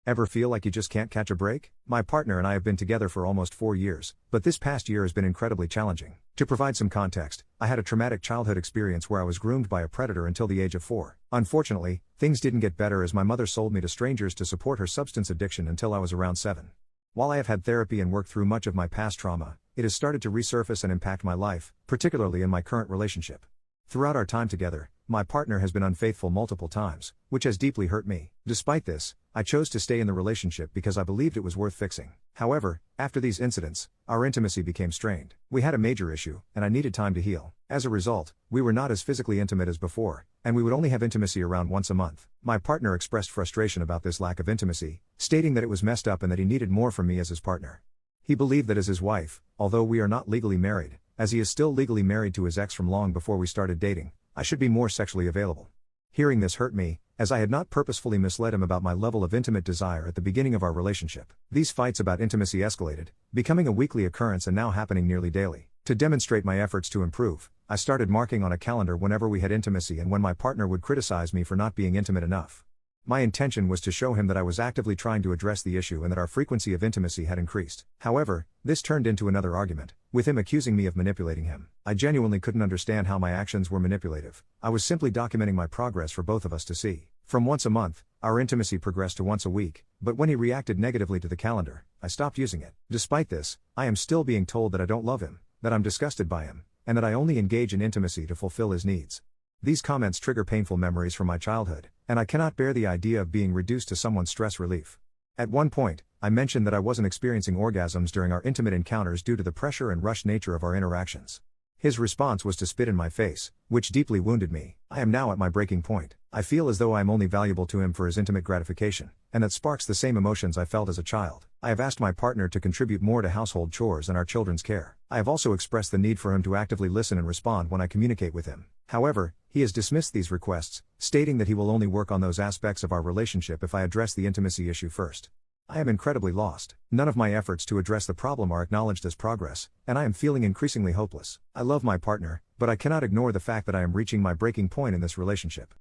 Ever feel like you just can't catch a break? My partner and I have been together for almost 4 years, but this past year has been incredibly challenging. To provide some context, I had a traumatic childhood experience where I was groomed by a predator until the age of 4. Unfortunately, things didn't get better as my mother sold me to strangers to support her substance addiction until I was around 7. While I have had therapy and worked through much of my past trauma, it has started to resurface and impact my life, particularly in my current relationship. Throughout our time together, my partner has been unfaithful multiple times, which has deeply hurt me. Despite this, I chose to stay in the relationship because I believed it was worth fixing. However, after these incidents, our intimacy became strained. We had a major issue, and I needed time to heal. As a result, we were not as physically intimate as before, and we would only have intimacy around once a month. My partner expressed frustration about this lack of intimacy, stating that it was messed up and that he needed more from me as his partner. He believed that as his wife, although we are not legally married, as he is still legally married to his ex from long before we started dating, I should be more sexually available. Hearing this hurt me, as I had not purposefully misled him about my level of intimate desire at the beginning of our relationship. These fights about intimacy escalated, becoming a weekly occurrence and now happening nearly daily. To demonstrate my efforts to improve, I started marking on a calendar whenever we had intimacy and when my partner would criticize me for not being intimate enough. My intention was to show him that I was actively trying to address the issue and that our frequency of intimacy had increased. However, this turned into another argument, with him accusing me of manipulating him. I genuinely couldn't understand how my actions were manipulative. I was simply documenting my progress for both of us to see. From once a month, our intimacy progressed to once a week, but when he reacted negatively to the calendar, I stopped using it. Despite this, I am still being told that I don't love him, that I'm disgusted by him, and that I only engage in intimacy to fulfill his needs. These comments trigger painful memories from my childhood, and I cannot bear the idea of being reduced to someone's stress relief. At one point, I mentioned that I wasn't experiencing orgasms during our intimate encounters due to the pressure and rush nature of our interactions. His response was to spit in my face, which deeply wounded me. I am now at my breaking point. I feel as though I am only valuable to him for his intimate gratification, and that sparks the same emotions I felt as a child. I have asked my partner to contribute more to household chores and our children's care. I have also expressed the need for him to actively listen and respond when I communicate with him. However, he has dismissed these requests, stating that he will only work on those aspects of our relationship if I address the intimacy issue first. I am incredibly lost. None of my efforts to address the problem are acknowledged as progress, and I am feeling increasingly hopeless. I love my partner, but I cannot ignore the fact that I am reaching my breaking point in this relationship.